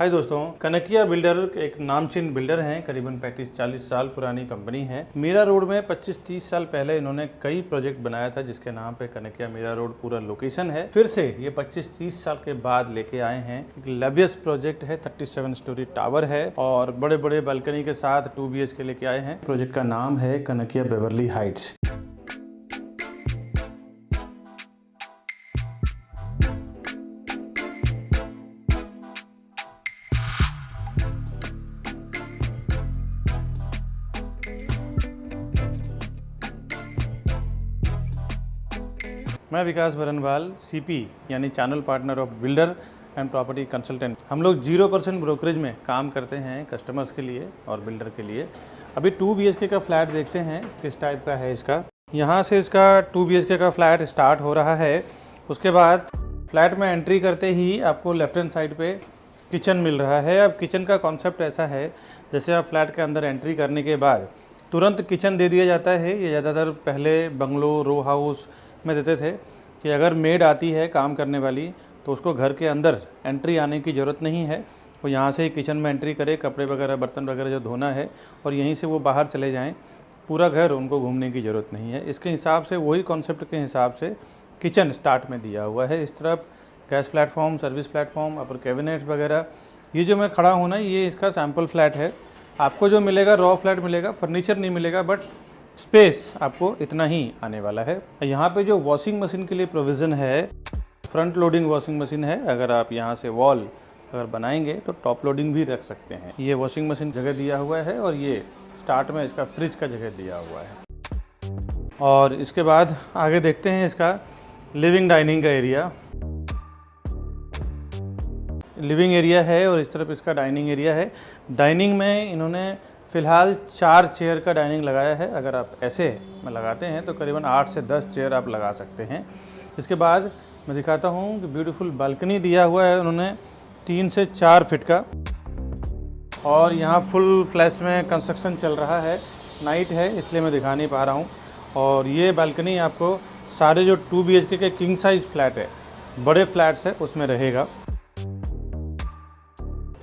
हाय दोस्तों, कनकिया बिल्डर एक नामचीन बिल्डर हैं। करीबन 35-40 साल पुरानी कंपनी है। मीरा रोड में 25-30 साल पहले इन्होंने कई प्रोजेक्ट बनाया था जिसके नाम पे कनकिया मीरा रोड पूरा लोकेशन है। फिर से ये 25-30 साल के बाद लेके आए हैं। एक लवियस प्रोजेक्ट है, 37 स्टोरी टावर है और बड़े बड़े बालकनी के साथ 2 BHK लेके आए हैं। प्रोजेक्ट का नाम है कनकिया बेवर्ली हाइट्स। मैं विकास बरनवाल, CP यानी channel partner of builder and property consultant. हम लोग 0% ब्रोकरेज में काम करते हैं कस्टमर्स के लिए और बिल्डर के लिए। अभी 2 BHK का फ्लैट देखते हैं किस टाइप का है इसका। यहाँ से इसका 2 BHK का फ्लैट स्टार्ट हो रहा है। उसके बाद फ्लैट में एंट्री करते ही आपको लेफ्ट हैंड साइड पे किचन मिल रहा है। अब किचन का कॉन्सेप्ट ऐसा है, जैसे आप फ्लैट के अंदर एंट्री करने के बाद तुरंत किचन दे दिया जाता है। ये ज़्यादातर पहले बंगलो, रो हाउस में देते थे कि अगर मेड आती है काम करने वाली तो उसको घर के अंदर एंट्री आने की ज़रूरत नहीं है। वो यहाँ से ही किचन में एंट्री करे, कपड़े वगैरह बर्तन वगैरह जो धोना है और यहीं से वो बाहर चले जाएं। पूरा घर उनको घूमने की ज़रूरत नहीं है। इसके हिसाब से, वही कॉन्सेप्ट के हिसाब से किचन स्टार्ट में दिया हुआ है। इस तरफ गैस प्लेटफॉर्म, सर्विस प्लेटफॉर्म, अपर कैबिनेट्स वगैरह। ये जो मैं खड़ा हूँ ना, ये इसका सैम्पल फ्लैट है। आपको जो मिलेगा रॉ फ्लैट मिलेगा, फर्नीचर नहीं मिलेगा, बट स्पेस आपको इतना ही आने वाला है। यहाँ पे जो वॉशिंग मशीन के लिए प्रोविज़न है, फ्रंट लोडिंग वॉशिंग मशीन है। अगर आप यहाँ से वॉल अगर बनाएंगे तो टॉप लोडिंग भी रख सकते हैं। ये वॉशिंग मशीन जगह दिया हुआ है और ये स्टार्ट में इसका फ्रिज का जगह दिया हुआ है। और इसके बाद आगे देखते हैं इसका लिविंग डाइनिंग का एरिया। लिविंग एरिया है और इस तरफ इसका डाइनिंग एरिया है। डाइनिंग में इन्होंने फ़िलहाल 4 चेयर का डाइनिंग लगाया है। अगर आप ऐसे में लगाते हैं तो करीबन 8 से 10 चेयर आप लगा सकते हैं। इसके बाद मैं दिखाता हूँ कि ब्यूटीफुल बालकनी दिया हुआ है उन्होंने 3 से 4 फीट का। और यहाँ फुल फ्लैश में कंस्ट्रक्शन चल रहा है। नाइट है इसलिए मैं दिखा नहीं पा रहा हूँ। और ये बालकनी आपको सारे जो 2 BHK के किंग साइज़ फ्लैट है, बड़े फ्लैट्स है, उसमें रहेगा।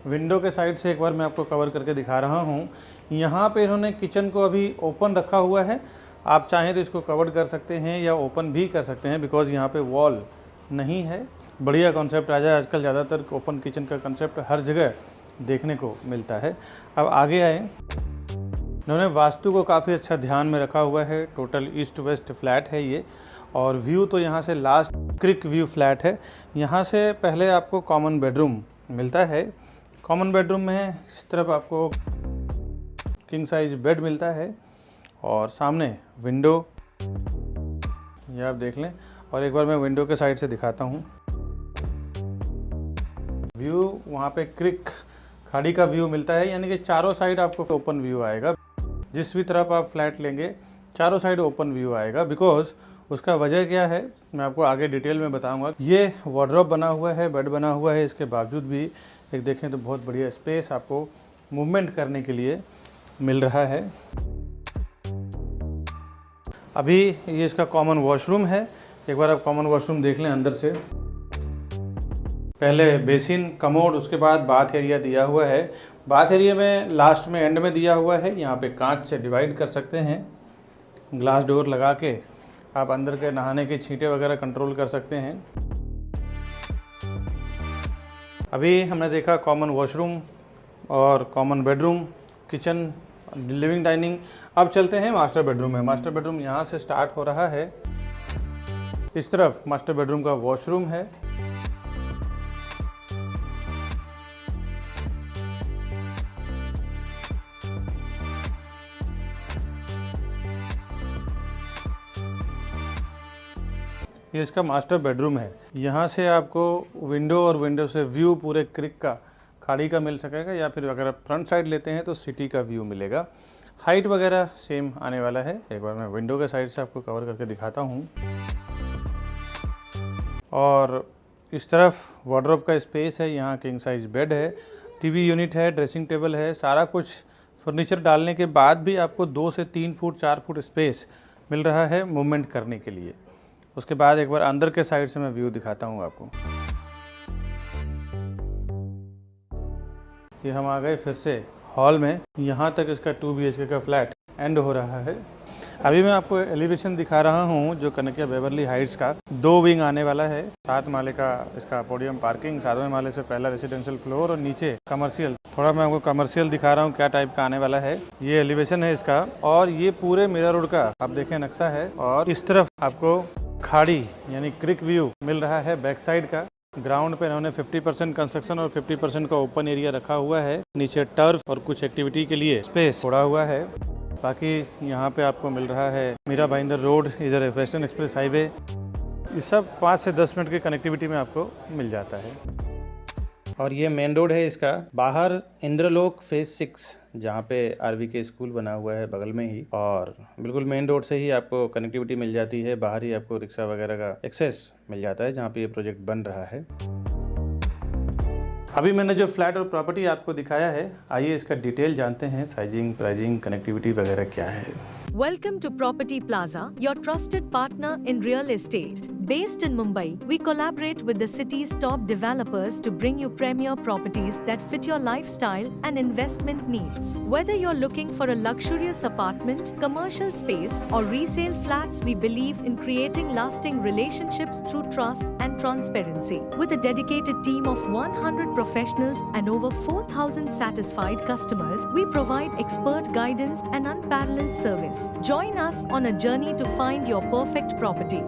विंडो के साइड से एक बार मैं आपको कवर करके दिखा रहा हूँ। यहाँ पे इन्होंने किचन को अभी ओपन रखा हुआ है। आप चाहें तो इसको कवर कर सकते हैं या ओपन भी कर सकते हैं, बिकॉज़ यहाँ पे वॉल नहीं है। बढ़िया कॉन्सेप्ट आ जाए। आजकल ज़्यादातर ओपन किचन का कॉन्सेप्ट हर जगह देखने को मिलता है। अब आगे आए, इन्होंने वास्तु को काफ़ी अच्छा ध्यान में रखा हुआ है। टोटल ईस्ट वेस्ट फ्लैट है ये। और व्यू तो यहाँ से लास्ट क्रिक व्यू फ्लैट है। यहाँ से पहले आपको कॉमन बेडरूम मिलता है। कॉमन बेडरूम में इस तरफ आपको किंग साइज बेड मिलता है और सामने विंडो, ये आप देख लें। और एक बार मैं विंडो के साइड से दिखाता हूँ व्यू। वहाँ पे क्रिक खाड़ी का व्यू मिलता है, यानी कि चारों साइड आपको ओपन व्यू आएगा। जिस भी तरफ आप फ्लैट लेंगे चारों साइड ओपन व्यू आएगा। बिकॉज उसका वजह क्या है मैं आपको आगे डिटेल में बताऊंगा। ये वार्डरोब बना हुआ है, बेड बना हुआ है। इसके बावजूद भी एक देखें तो बहुत बढ़िया स्पेस आपको मूवमेंट करने के लिए मिल रहा है। अभी ये इसका कॉमन वॉशरूम है। एक बार आप कॉमन वॉशरूम देख लें अंदर से। पहले बेसिन, कमोड, उसके बाद बाथ एरिया दिया हुआ है। बाथ एरिया में लास्ट में एंड में दिया हुआ है। यहाँ पे कांच से डिवाइड कर सकते हैं। ग्लास डोर लगा के आप अंदर के नहाने के छींटे वगैरह कंट्रोल कर सकते हैं। अभी हमने देखा कॉमन वॉशरूम और common bedroom, kitchen, living dining. अब चलते हैं मास्टर बेडरूम में। मास्टर बेडरूम यहाँ से स्टार्ट हो रहा है। इस तरफ मास्टर बेडरूम का वॉशरूम है। ये इसका मास्टर बेडरूम है। यहाँ से आपको विंडो और विंडो से व्यू पूरे क्रिक का, खाड़ी का मिल सकेगा, या फिर अगर आप फ्रंट साइड लेते हैं तो सिटी का व्यू मिलेगा। हाइट वगैरह सेम आने वाला है। एक बार मैं विंडो के साइड से आपको कवर करके दिखाता हूँ। और इस तरफ वार्डरोब का स्पेस है। यहाँ किंग साइज बेड है, टीवी यूनिट है, ड्रेसिंग टेबल है। सारा कुछ फर्नीचर डालने के बाद भी आपको 2 से 3 फुट 4 फुट स्पेस मिल रहा है मूवमेंट करने के लिए। उसके बाद एक बार अंदर के साइड से मैं व्यू दिखाता हूँ आपको। ये हम आ गए फिर से हॉल में। यहाँ तक इसका 2 BHK का फ्लैट एंड हो रहा है। अभी मैं आपको एलिवेशन दिखा रहा हूँ जो कनकिया बेवरली हाइट्स का 2 विंग आने वाला है। 7 माले का इसका पोडियम पार्किंग, 7वें माले से पहला रेसिडेंशियल फ्लोर और नीचे कमर्शियल। थोड़ा मैं आपको कमर्शियल दिखा रहा हूँ क्या टाइप का आने वाला है। ये एलिवेशन है इसका और ये पूरे मीरा रोड का आप देखें नक्शा है और इस तरफ आपको खाड़ी यानी क्रिक व्यू मिल रहा है बैक साइड का। ग्राउंड पे इन्होंने 50% कंस्ट्रक्शन और 50% का ओपन एरिया रखा हुआ है। नीचे टर्फ और कुछ एक्टिविटी के लिए स्पेस छोड़ा हुआ है। बाकी यहाँ पे आपको मिल रहा है मीरा भाईंदर रोड, इधर वेस्टर्न एक्सप्रेस हाईवे। ये सब 5 से 10 मिनट की कनेक्टिविटी में आपको मिल जाता है। और ये मेन रोड है इसका। बाहर इंद्रलोक फेज 6 जहाँ पे RVK स्कूल बना हुआ है बगल में ही, और बिल्कुल मेन रोड से ही आपको कनेक्टिविटी मिल जाती है। बाहर ही आपको रिक्शा वगैरह का एक्सेस मिल जाता है जहाँ पे ये प्रोजेक्ट बन रहा है। अभी मैंने जो फ्लैट और प्रॉपर्टी आपको दिखाया है, आइए इसका डिटेल जानते हैं। साइजिंग, प्राइजिंग, कनेक्टिविटी वगैरह क्या है। Welcome to Property Plaza, your trusted partner in real estate. Based in Mumbai, we collaborate with the city's top developers to bring you premier properties that fit your lifestyle and investment needs. Whether you're looking for a luxurious apartment, commercial space, or resale flats, we believe in creating lasting relationships through trust and transparency. With a dedicated team of 100 professionals and over 4,000 satisfied customers, we provide expert guidance and unparalleled service. Join us on a journey to find your perfect property.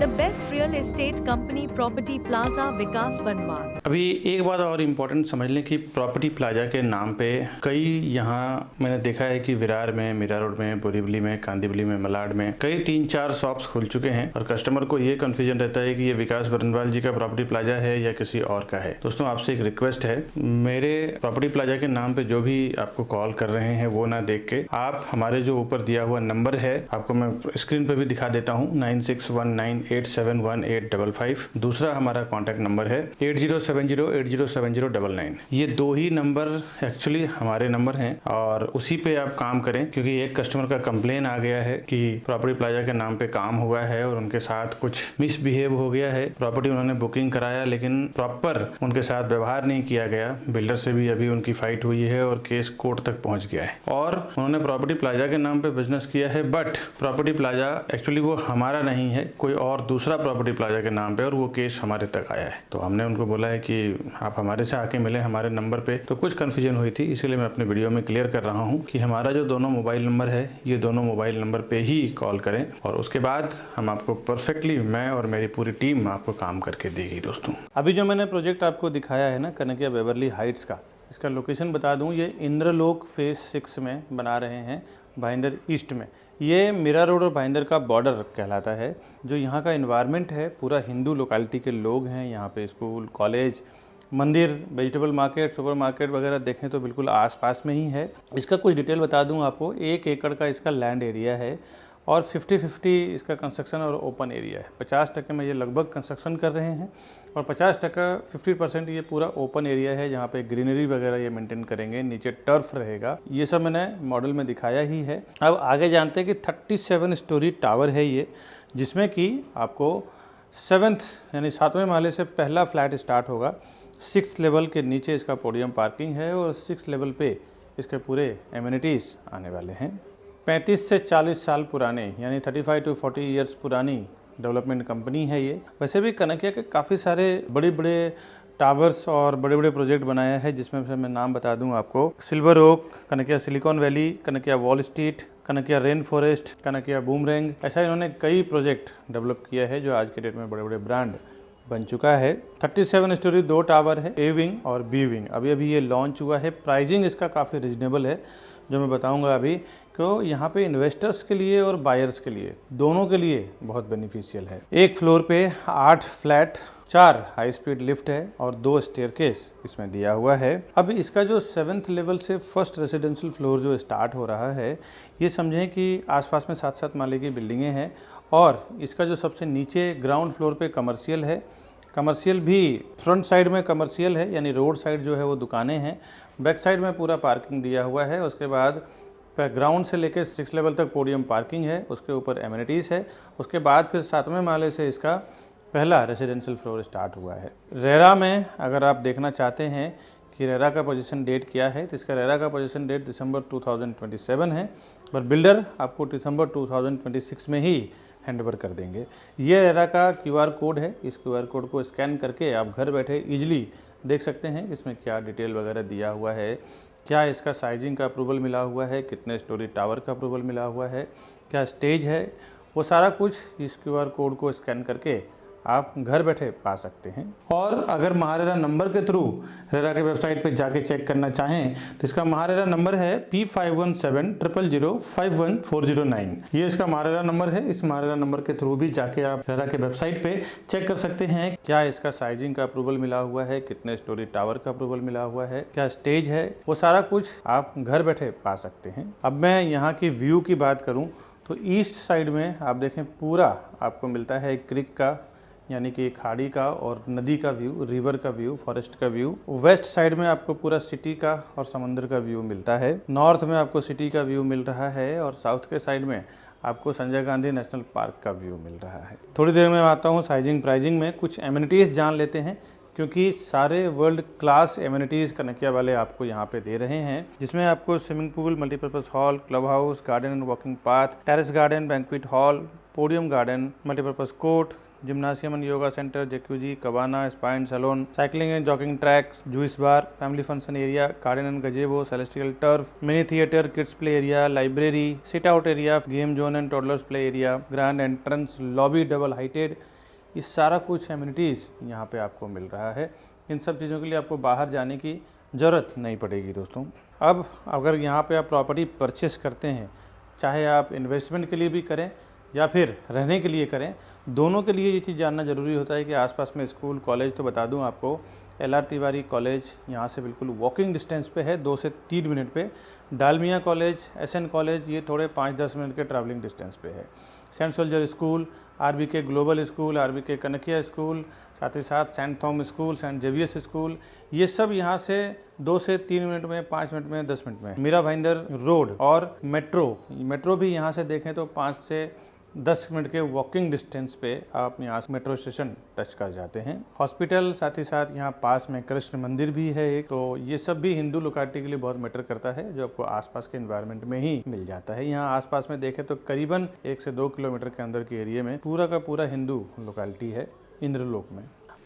The best real estate company, Property Plaza, विकास बनवान। अभी एक बात और important समझ लें कि property plaza के नाम पे कई यहाँ मैंने देखा है कि विरार में, मीरा रोड में, बोरीवली में, कांदिवली में, मलाड में कई 3-4 शॉप्स खुल चुके हैं और कस्टमर को ये कन्फ्यूजन रहता है कि ये विकास बरनवाल जी का प्रॉपर्टी प्लाजा है या किसी और का है। दोस्तों आपसे एक रिक्वेस्ट है, मेरे प्रॉपर्टी प्लाजा के नाम पे जो भी आपको कॉल कर रहे हैं वो ना देख के आप हमारे जो ऊपर दिया हुआ नंबर है, आपको मैं स्क्रीन पे भी दिखा देता हूँ, 9619871855। दूसरा हमारा कॉन्टैक्ट नंबर है 8070807099। ये 2 ही नंबर एक्चुअली हमारे नंबर हैं और उसी पे आप काम करें, क्योंकि एक कस्टमर का कंप्लेन आ गया है कि प्रॉपर्टी प्लाजा के नाम पे काम हुआ है और उनके साथ कुछ मिसबिहेव हो गया है। प्रॉपर्टी उन्होंने बुकिंग कराया लेकिन प्रॉपर उनके साथ व्यवहार नहीं किया गया। बिल्डर से भी अभी उनकी फाइट हुई है और केस कोर्ट तक पहुंच गया है और उन्होंने प्रॉपर्टी प्लाजा के नाम पे बिजनेस किया है, बट प्रॉपर्टी प्लाजा एक्चुअली वो हमारा नहीं है, कोई और दूसरा प्रॉपर्टी प्लाजा के नाम पे, और वो केस हमारे तक आया है। तो हमने उनको बोला है कि आप हमारे से आके मिले हमारे नंबर पे। तो कुछ कन्फ्यूजन हुई थी, इसीलिए मैं अपने वीडियो में क्लियर कर रहा हूँ कि हमारा जो दोनों मोबाइल नंबर है, ये दोनों मोबाइल नंबर पे ही कॉल करें और उसके बाद हम आपको परफेक्टली, मैं और मेरी पूरी टीम आपको काम करके देगी। दोस्तों अभी जो मैंने प्रोजेक्ट आपको दिखाया है ना, कनकिया बेवरली हाइट्स का, इसका लोकेशन बता दूं, ये इंद्रलोक फेज 6 में बना रहे हैं, भाईंदर ईस्ट में। ये मीरा रोड और भाईंदर का बॉर्डर कहलाता है। जो यहाँ का इन्वायरमेंट है पूरा हिंदू लोकेलिटी के लोग हैं। यहाँ पे स्कूल, कॉलेज, मंदिर, वेजिटेबल मार्केट, सुपर मार्केट वगैरह देखें तो बिल्कुल आसपास में ही है। इसका कुछ डिटेल बता दूं आपको, 1 एकड़ का इसका लैंड एरिया है और 50-50 इसका कंस्ट्रक्शन और ओपन एरिया है। 50% में ये लगभग कंस्ट्रक्शन कर रहे हैं और 50% ये पूरा ओपन एरिया है जहाँ पे ग्रीनरी वगैरह ये मेंटेन करेंगे। नीचे टर्फ रहेगा। ये सब मैंने मॉडल में दिखाया ही है। अब आगे जानते हैं कि 37 स्टोरी टावर है ये, जिसमें कि आपको 7वें माले से पहला फ्लैट स्टार्ट होगा। 6th लेवल के नीचे इसका पोडियम पार्किंग है और 6th लेवल पे इसके पूरे एमिनिटीज़ आने वाले हैं। 35 से 40 साल पुराने, यानी 35 to 40 ईयर्स पुरानी डेवलपमेंट कंपनी है ये। वैसे भी कनकिया के काफ़ी सारे बड़े बड़े टावर्स और बड़े बड़े प्रोजेक्ट बनाया है, जिसमें से मैं नाम बता दूं आपको, Silver Oak, Kanakia Silicon Valley, Kanakia Wall Street, Kanakia Rain Forest, Kanakia Boomerang. ऐसा इन्होंने कई प्रोजेक्ट डेवलप किया है जो आज के डेट में बड़े बड़े ब्रांड बन चुका है। 37 स्टोरी 2 टावर है, ए विंग और बी विंग। अभी ये लॉन्च हुआ है। प्राइजिंग इसका काफ़ी रिजनेबल है जो मैं बताऊंगा अभी, क्यों यहाँ पे इन्वेस्टर्स के लिए और बायर्स के लिए, दोनों के लिए बहुत बेनिफिशियल है। एक फ्लोर पे 8 फ्लैट, 4 हाई स्पीड लिफ्ट है और 2 स्टेयरकेस इसमें दिया हुआ है। अब इसका जो 7th लेवल से फर्स्ट रेसिडेंशियल फ्लोर जो स्टार्ट हो रहा है, ये समझें कि आसपास में 7-7 माले की बिल्डिंगें हैं और इसका जो सबसे नीचे ग्राउंड फ्लोर पे कमर्शियल है। कमर्शियल भी फ्रंट साइड में कमर्शियल है, यानी रोड साइड जो है वो दुकानें हैं। बैक साइड में पूरा पार्किंग दिया हुआ है। उसके बाद ग्राउंड से लेकर 6 लेवल तक पोडियम पार्किंग है, उसके ऊपर एमिनिटीज़ है। उसके बाद फिर 7वें माले से इसका पहला रेसिडेंशियल फ्लोर स्टार्ट हुआ है। रेरा में अगर आप देखना चाहते हैं कि रेरा का पोजीशन डेट क्या है, तो इसका रेरा का पोजीशन डेट दिसंबर 2027 है, पर बिल्डर आपको दिसंबर 2026 में ही हैंडओवर कर देंगे। ये रेरा का QR कोड है, इस QR कोड को स्कैन करके आप घर बैठे इजीली देख सकते हैं इसमें क्या डिटेल वगैरह दिया हुआ है, क्या इसका साइजिंग का अप्रूवल मिला हुआ है, कितने स्टोरी टावर का अप्रूवल मिला हुआ है, क्या स्टेज है, वो सारा कुछ इस QR कोड को स्कैन करके आप घर बैठे पा सकते हैं। और अगर महारेरा नंबर के थ्रू रेरा के वेबसाइट पे जाके चेक करना चाहें तो इसका महारेरा नंबर है P517000514009। ये इसका महारेरा नंबर है। इस महारेरा नंबर के थ्रू भी जाके आप रेरा के वेबसाइट पे चेक कर सकते हैं क्या इसका साइजिंग का अप्रूवल मिला हुआ है, कितने स्टोरी टावर का अप्रूवल मिला हुआ है, क्या स्टेज है, वो सारा कुछ आप घर बैठे पा सकते हैं। अब मैं यहाँ की व्यू की बात करूँ तो ईस्ट साइड में आप देखें पूरा आपको मिलता है क्रिक का यानी कि खाड़ी का और नदी का व्यू, रिवर का व्यू, फॉरेस्ट का व्यू। वेस्ट साइड में आपको पूरा सिटी का और समुद्र का व्यू मिलता है। नॉर्थ में आपको सिटी का व्यू मिल रहा है और साउथ के साइड में आपको संजय गांधी नेशनल पार्क का व्यू मिल रहा है। थोड़ी देर में आता हूँ साइजिंग प्राइजिंग में, कुछ एमिनिटीज़ जान लेते हैं क्योंकि सारे वर्ल्ड क्लास एमिनिटीज़ कनकिया वाले आपको यहाँ पे दे रहे हैं, जिसमें आपको swimming pool, multipurpose hall, club house, garden and walking path, terrace garden, banquet hall, podium garden, multipurpose court, gymnasium and yoga centre, jacuzzi, cabana, spine salon, cycling and jogging track, juice bar, family function area, garden and gazebo, celestial turf, mini theatre, kids play area, library, sit out area, game zone and toddlers play area, grand entrance, lobby double heighted, ये सारा कुछ amenities यहाँ पे आपको मिल रहा है। इन सब चीज़ों के लिए आपको बाहर जाने की ज़रूरत नहीं पड़ेगी दोस्तों। अब अगर यहाँ पे आप प्रॉपर्टी परचेस करते हैं, चाहे आप इन्वेस्टमेंट के लिए भी करें या फिर रहने के लिए करें, दोनों के लिए ये चीज़ जानना ज़रूरी होता है कि आसपास में स्कूल, कॉलेज, तो बता दूं आपको LR तिवारी कॉलेज यहाँ से बिल्कुल वॉकिंग डिस्टेंस पे है, 2 से 3 मिनट पे। डालमिया कॉलेज, SN कॉलेज, ये थोड़े 5-10 मिनट के ट्रैवलिंग डिस्टेंस पे है। Saint Soldier School, RBK Global School, RBK Kanakia School, साथ ही साथ Saint Thom School, Saint Xavier's School, ये सब यहाँ से 2 से 3 मिनट में, 5 मिनट में, 10 मिनट में। मीरा भाईंदर रोड और मेट्रो भी यहाँ से देखें तो 5 से 10 मिनट के वॉकिंग डिस्टेंस पे आप यहाँ से मेट्रो स्टेशन टच कर जाते हैं। हॉस्पिटल, साथ ही साथ यहाँ पास में कृष्ण मंदिर भी है एक, तो ये सब भी हिंदू लोकेलिटी के लिए बहुत मैटर करता है, जो आपको आसपास के एनवायरनमेंट में ही मिल जाता है। यहाँ आसपास में देखें तो करीबन 1 से 2 किलोमीटर के अंदर के एरिया में पूरा का पूरा हिंदू लोकेलिटी है इंद्रलोक में।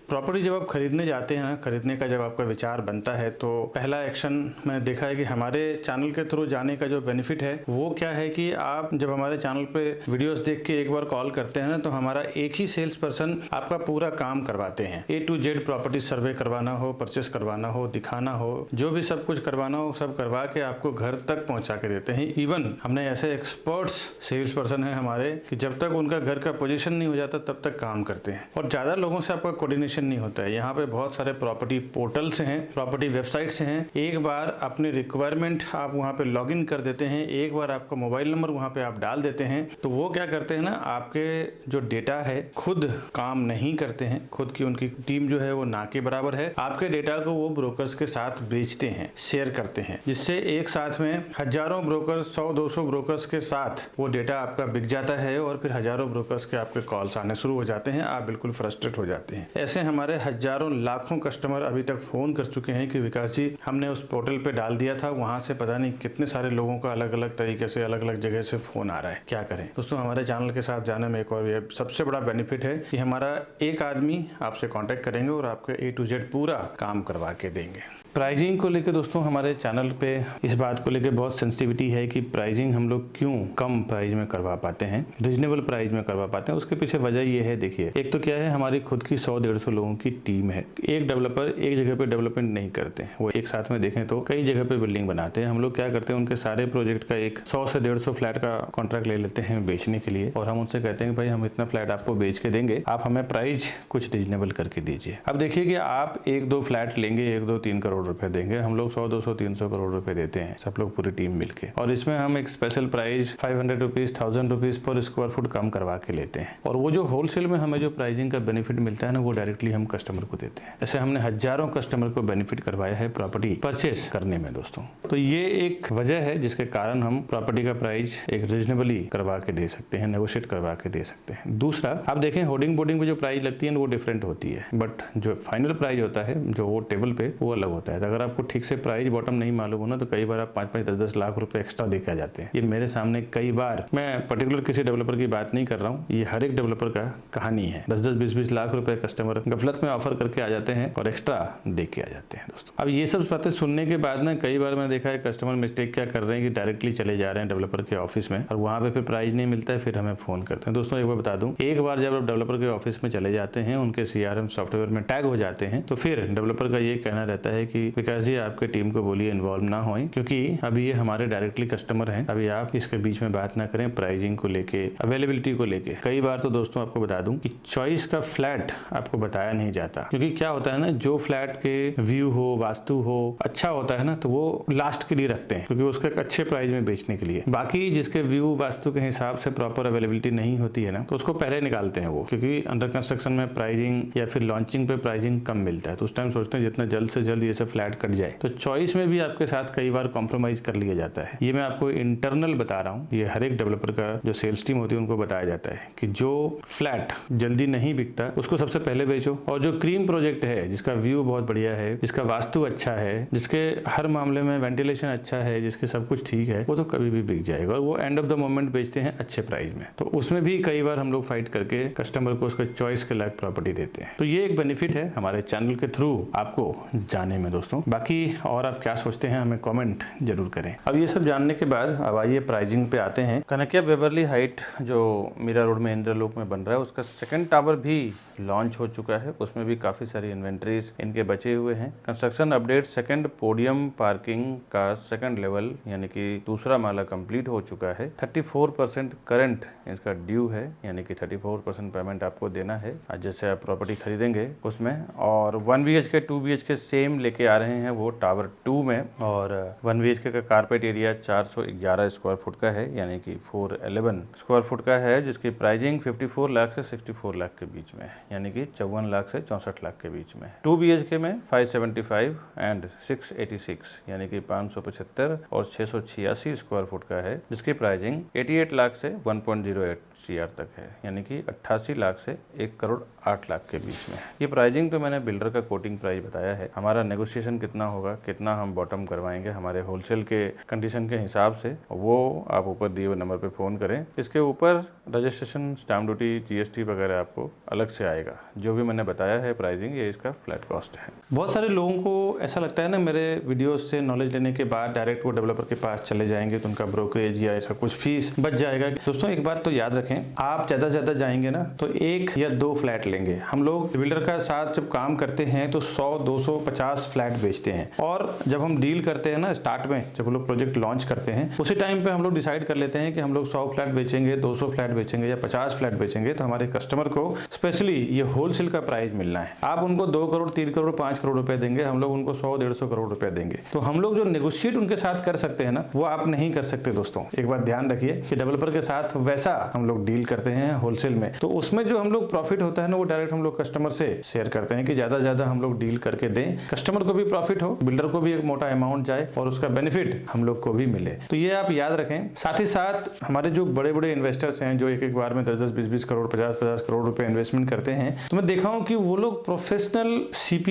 प्रॉपर्टी जब आप खरीदने जाते हैं, खरीदने का जब आपका विचार बनता है, तो पहला एक्शन मैंने देखा है कि हमारे चैनल के थ्रू जाने का जो बेनिफिट है वो क्या है कि आप जब हमारे चैनल पे वीडियोस देख के एक बार कॉल करते हैं ना, तो हमारा एक ही सेल्स पर्सन आपका पूरा काम करवाते हैं। A to Z प्रॉपर्टी सर्वे करवाना हो, परचेस करवाना हो, दिखाना हो, जो भी सब कुछ करवाना हो, सब करवा के आपको घर तक पहुंचा के देते हैं। इवन हमने ऐसे एक्सपर्ट्स सेल्स पर्सन है हमारे कि जब तक उनका घर का पोजीशन नहीं हो जाता तब तक काम करते हैं, और ज्यादा लोगों से आपका कोऑर्डिनेशन नहीं होता है। यहाँ पे बहुत सारे प्रॉपर्टी पोर्टल्स हैं, प्रॉपर्टी वेबसाइट्स हैं। एक बार अपनी रिक्वायरमेंट आप वहाँ पे लॉगिन कर देते हैं, एक बार आपका मोबाइल नंबर वहाँ पे आप डाल देते हैं, तो वो क्या करते हैं ना, आपके जो डेटा है खुद काम नहीं करते हैं, खुद की उनकी टीम जो है वो ना के बराबर है। आपके डेटा को वो ब्रोकर्स के साथ बेचते हैं, शेयर करते हैं, जिससे एक साथ में हजारों ब्रोकर्स, 100-200 ब्रोकर्स के साथ वो डेटा आपका बिक जाता है, और फिर हजारों ब्रोकर्स के आपके कॉल्स आने शुरू हो जाते हैं। आप बिल्कुल फ्रस्ट्रेट हो जाते हैं। ऐसे हमारे हजारों लाखों कस्टमर अभी तक फोन कर चुके हैं कि विकास जी, हमने उस पोर्टल पे डाल दिया था, वहां से पता नहीं कितने सारे लोगों का अलग अलग तरीके से, अलग अलग जगह से फोन आ रहा है, क्या करें। दोस्तों, हमारे चैनल के साथ जाने में एक और ये सबसे बड़ा बेनिफिट है कि हमारा एक आदमी आपसे कांटेक्ट करेंगे और आपके A to Z पूरा काम करवा के देंगे। प्राइजिंग को लेकर दोस्तों हमारे चैनल पे इस बात को लेकर बहुत सेंसिटिविटी है कि प्राइजिंग हम लोग क्यों कम प्राइस में करवा पाते हैं, रीजनेबल प्राइस में करवा पाते हैं। उसके पीछे वजह ये है, देखिए, एक तो क्या है, हमारी खुद की 100-150 लोगों की टीम है। एक डेवलपर एक जगह पे डेवलपमेंट नहीं करते हैं, वो एक साथ में देखें तो कई जगह पे बिल्डिंग बनाते हैं। हम लोग क्या करते हैं, उनके सारे प्रोजेक्ट का एक 100 से 150 फ्लैट का कॉन्ट्रैक्ट ले लेते हैं बेचने के लिए, और हम उनसे कहते हैं भाई हम इतना फ्लैट आपको बेच के देंगे, आप हमें प्राइस कुछ रीजनेबल करके दीजिए। अब देखिए कि आप 1-2 फ्लैट लेंगे, 1-2-3 करोड़ रुपए देंगे, हम लोग 100-200-300 करोड़ रुपए देते हैं, सब लोग पूरी टीम मिलके, और इसमें हम एक स्पेशल प्राइस 500 रुपीज, 1000 रुपीज पर स्क्वायर फुट कम करवा के लेते हैं, और वो जो होलसेल में हमें जो प्राइसिंग का बेनिफिट मिलता है ना, वो डायरेक्टली हम कस्टमर को देते हैं। ऐसे हमने हजारों कस्टमर को बेनिफिट करवाया है प्रॉपर्टी परचेस करने में दोस्तों। तो ये एक वजह है जिसके कारण हम प्रॉपर्टी का प्राइस एक रीजनेबली करवा के दे सकते हैं, नेगोशिएट करवा के दे सकते हैं। दूसरा, आप देखें होर्डिंग बोर्डिंग पे जो प्राइस लगती है वो डिफरेंट होती है, बट जो फाइनल प्राइस होता है जो वो टेबल पे, वो अलग होता है। होता है। तो अगर आपको ठीक से प्राइस बॉटम नहीं मालूम हो ना, तो कई बार आप 5-5, 10-10 लाख रुपए एक्स्ट्रा दे के आ जाते हैं। ये मेरे सामने कई बार, मैं पर्टिकुलर किसी डेवलपर की बात नहीं कर रहा हूँ, ये हर एक डेवलपर का कहानी है। 10-10, 20-20 लाख रुपए कस्टमर गफलत में ऑफर करके आ जाते हैं और एक्स्ट्रा दे के आ जाते हैं दोस्तों। अब ये सब बातें सुनने के बाद ना कई बार मैंने देखा है कस्टमर मिस्टेक क्या कर रहे हैं कि डायरेक्टली चले जा रहे हैं डेवलपर के ऑफिस में और वहाँ पे फिर प्राइस नहीं मिलता है, फिर हमें फोन करते हैं। दोस्तों एक बार बता दूं, एक बार जब आप डेवलपर के ऑफिस में चले जाते हैं, उनके CRM सॉफ्टवेयर में टैग हो जाते हैं, तो फिर डेवलपर का ये कहना रहता है कि विकास जी आपके टीम को बोलिए इन्वॉल्व ना होए, क्योंकि अभी ये हमारे डायरेक्टली कस्टमर हैं, अभी आप इसके बीच में बात ना करें प्राइसिंग को लेके, अवेलेबिलिटी को लेके। कई बार तो दोस्तों आपको बता दूं कि चॉइस का फ्लैट आपको बताया नहीं जाता, क्योंकि क्या होता है ना, जो फ्लैट के व्यू हो, वास्तु हो, अच्छा होता है ना, तो वो लास्ट के लिए रखते हैं, क्योंकि उसका एक अच्छे प्राइस में बेचने के लिए। बाकी जिसके व्यू वास्तु के हिसाब से प्रॉपर अवेलेबिलिटी नहीं होती है ना, तो उसको पहले निकालते हैं वो, क्योंकि अंडर कंस्ट्रक्शन में प्राइसिंग या फिर लॉन्चिंग पे प्राइसिंग कम मिलता है, तो उस टाइम सोचते हैं जितना जल्द से जल्द ये सब फ्लैट कट जाए। तो चॉइस में भी आपके साथ कई बार कॉम्प्रोमाइज कर लिया जाता है। ये मैं आपको इंटरनल बता रहा हूँ, ये हर एक डेवलपर का जो सेल्स टीम होती है उनको बताया जाता है कि जो फ्लैट जल्दी नहीं बिकता उसको सबसे पहले बेचो, और जो क्रीम प्रोजेक्ट है, जिसका व्यू बहुत बढ़िया है, जिसका वास्तु अच्छा है, जिसके हर मामले में वेंटिलेशन अच्छा है, जिसके सब कुछ ठीक है, वो तो कभी भी बिक जाएगा, और वो एंड ऑफ द मोमेंट बेचते हैं अच्छे प्राइस में। तो उसमें भी कई बार हम लोग फाइट करके कस्टमर को उसका चॉइस के लायक प्रॉपर्टी देते हैं। तो ये एक बेनिफिट है हमारे चैनल के थ्रू आपको जाने में दोस्तों। बाकी और आप क्या सोचते हैं हमें कमेंट जरूर करें। अब ये सब जानने के बाद अब आइए प्राइसिंग पे आते हैं। कनकिया बेवरली हाइट जो मीरा रोड में इंद्रलोक में बन रहा है, उसका सेकंड टावर भी लॉन्च हो चुका है। उसमें भी काफी सारी इन्वेंट्रीज इनके बचे हुए हैं। Construction update, second podium parking का सेकंड लेवल यानी कि दूसरा माला कंप्लीट हो चुका है। 34% करंट इसका ड्यू है, यानी कि 34% पेमेंट आपको देना है आज जैसे आप प्रॉपर्टी खरीदेंगे उसमें। और 1 BHK 2 BHK सेम लेके आ रहे हैं वो टावर 2 में, और 1 BHK का कारपेट एरिया 411 स्क्वायर फुट का है, यानी कि 411 स्क्वायर फुट का है, जिसकी प्राइसिंग 54 लाख से 64 लाख के बीच में है, यानी कि 54 लाख से 64 लाख के बीच में। 2 BHK में 575 एंड 686 यानी कि 575 और 686 स्क्वायर फुट का है, जिसकी प्राइसिंग 88 लाख से 1.08 CR तक है, यानी कि 88 लाख से 1 करोड़ 8 लाख के बीच में। ये प्राइसिंग तो मैंने बिल्डर का कोटिंग प्राइस बताया है। हमारा नेगोशिएशन कितना होगा, कितना हम बॉटम करवाएंगे हमारे होलसेल के कंडीशन के हिसाब से, वो आप ऊपर दिए हुए नंबर पे फोन करें। इसके ऊपर रजिस्ट्रेशन, स्टैम्प ड्यूटी, GST वगैरह आपको अलग से आएगा। जो भी मैंने बताया है प्राइसिंग, ये इसका फ्लैट कॉस्ट है। बहुत सारे लोगों को ऐसा लगता है ना, मेरे वीडियोस से नॉलेज लेने के बाद डायरेक्ट वो डेवलपर के पास चले जाएंगे तो उनका ब्रोकरेज या ऐसा कुछ फीस बच जाएगा। दोस्तों एक बात तो याद रखें, आप ज्यादा से ज्यादा जाएंगे ना तो 1 या 2 फ्लैट लेंगे। हम लोग बिल्डर का साथ जब काम करते हैं तो 100, 200, 50 फ्लैट बेचते हैं, और जब हम डील करते हैं ना स्टार्ट में, जब हम लोग प्रोजेक्ट लॉन्च करते हैं, उसी टाइम पे हम लोग डिसाइड कर लेते हैं कि हम लोग 100 फ्लैट बेचेंगे, 200 फ्लैट बेचेंगे या 50 फ्लैट बेचेंगे। तो हमारे कस्टमर को स्पेशली ये होलसेल का प्राइस मिलना है। आप उनको 2 करोड़, 3 करोड़, 5 करोड़ रुपए देंगे, हम लोग उनको 100, 150 करोड़ रुपए देंगे। तो हम लोग जो नेगोशिएट उनके साथ कर सकते हैं ना, वो आप नहीं कर सकते दोस्तों। एक बात ध्यान रखिए कि डेवलपर के साथ वैसा हम लोग डील करते हैं होलसेल में, तो उसमें जो हम लोग प्रॉफिट होता है ना, वो डायरेक्ट हम लोग कस्टमर से शेयर करते हैं कि ज्यादा हम लोग डील करके दें, कस्टमर को भी प्रॉफिट हो, बिल्डर को भी एक मोटा अमाउंट जाए और उसका बेनिफिट हम लोग को भी मिले। तो ये आप याद रखें। साथ ही साथ हमारे जो बड़े बड़े इन्वेस्टर्स हैं, जो एक बार में 10-10, 20-20 करोड़, 50-50 करोड़ रुपए इन्वेस्टमेंट करते हैं, तो मैं देखा हूं कि वो लोग प्रोफेशनल CP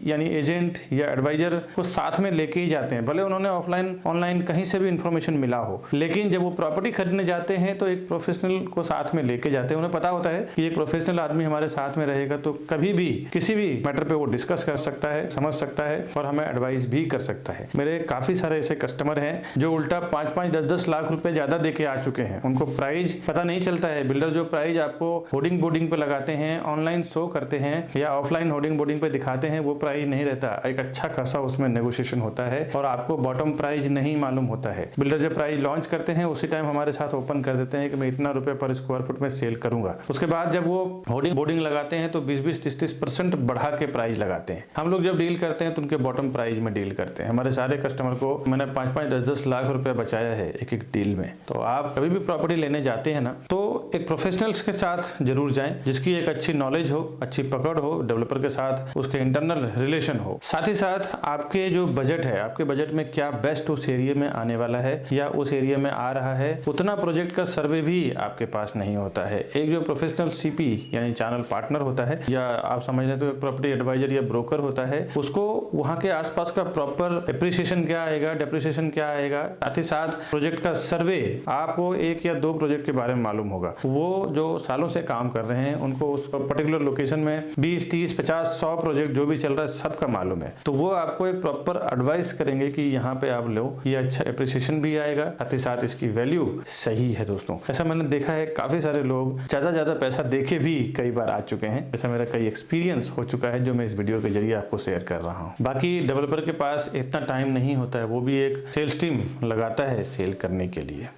यानी एजेंट या एडवाइजर को साथ में लेके ही जाते हैं। भले उन्होंने ऑफलाइन ऑनलाइन कहीं से भी इंफॉर्मेशन मिला हो, लेकिन जब वो प्रॉपर्टी खरीदने जाते हैं तो एक प्रोफेशनल को साथ में लेके जाते हैं। उन्हें पता होता है कि एक प्रोफेशनल आदमी हमारे साथ में रहेगा तो कभी भी किसी भी मैटर पे वो डिस्कस कर सकता है, समझ सकता है और हमें एडवाइस भी कर सकता है। मेरे काफी सारे ऐसे कस्टमर हैं जो उल्टा 5-5, 10-10 लाख रुपए ज्यादा देके आ चुके हैं। उनको प्राइस पता नहीं चलता है। बिल्डर जो प्राइस आपको होर्डिंग बोर्डिंग पे लगाते हैं, ऑनलाइन शो करते हैं या ऑफलाइन होर्डिंग बोर्डिंग पे दिखाते हैं, वो प्राइस नहीं रहता। एक अच्छा खासा उसमें नेगोशिएशन होता है और आपको बॉटम प्राइस नहीं मालूम होता है। बिल्डर जब प्राइस लॉन्च करते हैं उसी टाइम हमारे साथ ओपन कर देते हैं कि मैं इतना रुपए पर स्क्वायर फुट में सेल करूंगा। उसके बाद जब वो होर्डिंग बोर्डिंग लगाते हैं तो 20-20, 30-30% बढ़ा के प्राइस लगाते हैं। हम लोग जब डील करते हैं तो उनके बॉटम प्राइस में डील करते हैं। हमारे सारे कस्टमर को मैंने 5-5, 10-10 लाख रुपए बचाया है एक एक डील में। तो आप कभी भी प्रॉपर्टी लेने जाते हैं ना, तो एक प्रोफेशनल्स के साथ जरूर जाएं, जिसकी एक अच्छी नॉलेज हो, अच्छी पकड़ हो, डेवलपर के साथ उसके इंटरनल रिलेशन हो। साथ ही साथ आपके जो बजट है, आपके बजट में क्या बेस्ट उस एरिया में आने वाला है या उस एरिया में आ रहा है, उतना प्रोजेक्ट का सर्वे भी आपके पास नहीं होता है। एक जो प्रोफेशनल सीपी यानी चैनल पार्टनर होता है, या आप समझ लें तो प्रॉपर्टी एडवाइजर या ब्रोकर होता है, उसको वहां के आसपास का प्रॉपर एप्रिसिएशन क्या आएगा, डेप्रिसिएशन क्या आएगा, साथ ही साथ प्रोजेक्ट का सर्वे, आपको एक या दो प्रोजेक्ट के बारे में मालूम होगा। वो जो सालों से काम कर रहे हैं उनको उस पर्टिकुलर लोकेशन में 20, 30, 50, 100 प्रोजेक्ट जो भी चल रहा है सबका मालूम है। तो वो आपको एक प्रॉपर एडवाइस करेंगे कि यहाँ पे आप लो, ये अच्छा एप्रिसिएशन भी आएगा, साथ ही साथ इसकी वैल्यू सही है। दोस्तों ऐसा मैंने देखा है, काफी सारे लोग ज्यादा पैसा देके भी कई बार आ चुके हैं। ऐसा मेरा कई एक्सपीरियंस हो चुका है जो मैं इस वीडियो के जरिए आपको शेयर कर रहा हूँ। बाकी डेवलपर के पास इतना टाइम नहीं होता है, वो भी एक सेल्स टीम लगाता है सेल करने के लिए।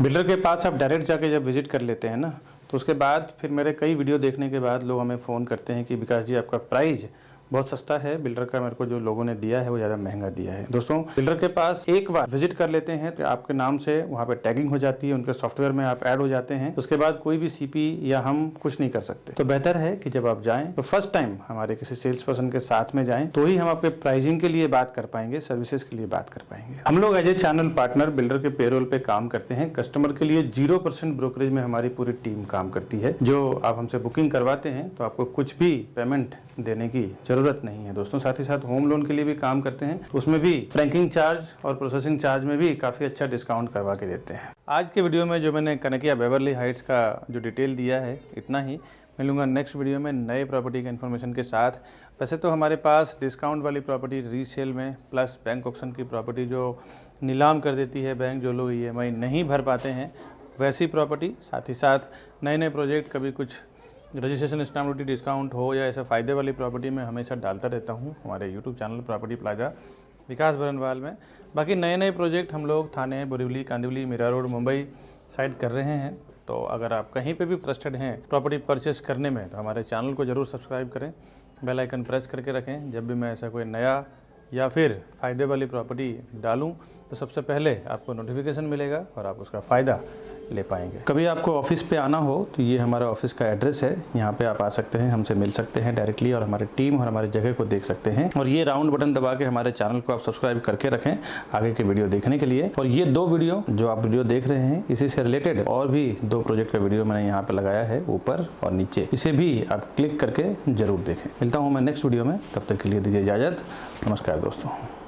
बिल्डर के पास आप डायरेक्ट जाके जब विजिट कर लेते हैं ना, तो उसके बाद फिर मेरे कई वीडियो देखने के बाद लोग हमें फ़ोन करते हैं कि विकास जी आपका प्राइस बहुत सस्ता है, बिल्डर का मेरे को जो लोगों ने दिया है वो ज़्यादा महंगा दिया है। दोस्तों बिल्डर के पास एक बार विजिट कर लेते हैं तो आपके नाम से वहाँ पे टैगिंग हो जाती है, उनके सॉफ्टवेयर में आप ऐड हो जाते हैं। उसके बाद कोई भी सीपी या हम कुछ नहीं कर सकते। तो बेहतर है कि जब आप जाएं तो फर्स्ट टाइम हमारे किसी सेल्स पर्सन के साथ में जाएं, तो ही हम आपके प्राइसिंग के लिए बात कर पाएंगे, सर्विसेज के लिए बात कर पाएंगे। हम लोग as a channel partner builder के पेरोल पे काम करते हैं। कस्टमर के लिए 0% ब्रोकरेज में हमारी पूरी टीम काम करती है। जो आप हमसे बुकिंग करवाते हैं तो आपको कुछ भी पेमेंट देने की जरूरत नहीं है। दोस्तों साथ ही साथ होम लोन के लिए भी काम करते हैं, उसमें भी फ्रैंकिंग चार्ज और प्रोसेसिंग चार्ज में भी काफ़ी अच्छा डिस्काउंट करवा के देते हैं। आज के वीडियो में जो मैंने कनकिया बेवर्ली हाइट्स का जो डिटेल दिया है इतना ही। मिलूंगा नेक्स्ट वीडियो में नए प्रॉपर्टी के इन्फॉर्मेशन के साथ। वैसे तो हमारे पास डिस्काउंट वाली प्रॉपर्टी रीसेल में, प्लस बैंक ऑक्शन की प्रॉपर्टी जो नीलाम कर देती है बैंक, जो लोग EMI नहीं भर पाते हैं वैसी प्रॉपर्टी, साथ ही साथ नए प्रोजेक्ट, कभी कुछ रजिस्ट्रेशन स्टैम्प ड्यूटी डिस्काउंट हो या ऐसे फ़ायदे वाली प्रॉपर्टी में हमेशा डालता रहता हूँ हमारे यूट्यूब चैनल प्रॉपर्टी प्लाजा विकास बरनवाल में। बाकी नए प्रोजेक्ट हम लोग थाने, बोरीवली, कांदिवली, मीरा रोड, मुंबई साइड कर रहे हैं। तो अगर आप कहीं पे भी ट्रस्टेड हैं प्रॉपर्टी परचेस करने में तो हमारे चैनल को ज़रूर सब्सक्राइब करें, बेल आइकन प्रेस करके रखें। जब भी मैं ऐसा कोई नया या फिर फ़ायदे वाली प्रॉपर्टी डालूं तो सबसे पहले आपको नोटिफिकेशन मिलेगा और आप उसका फ़ायदा ले पाएंगे। कभी आपको ऑफिस पे आना हो तो ये हमारा ऑफिस का एड्रेस है, यहाँ पे आप आ सकते हैं, हमसे मिल सकते हैं डायरेक्टली और हमारी टीम और हमारी जगह को देख सकते हैं। और ये राउंड बटन दबा के हमारे चैनल को आप सब्सक्राइब करके रखें आगे के वीडियो देखने के लिए। और ये 2 वीडियो जो आप वीडियो देख रहे हैं, इसी से रिलेटेड और भी 2 प्रोजेक्ट का वीडियो मैंने यहाँ पे लगाया है ऊपर और नीचे, इसे भी आप क्लिक करके जरूर देखें। मिलता हूँ मैं नेक्स्ट वीडियो में, तब तक के लिए दीजिए इजाज़त। नमस्कार दोस्तों।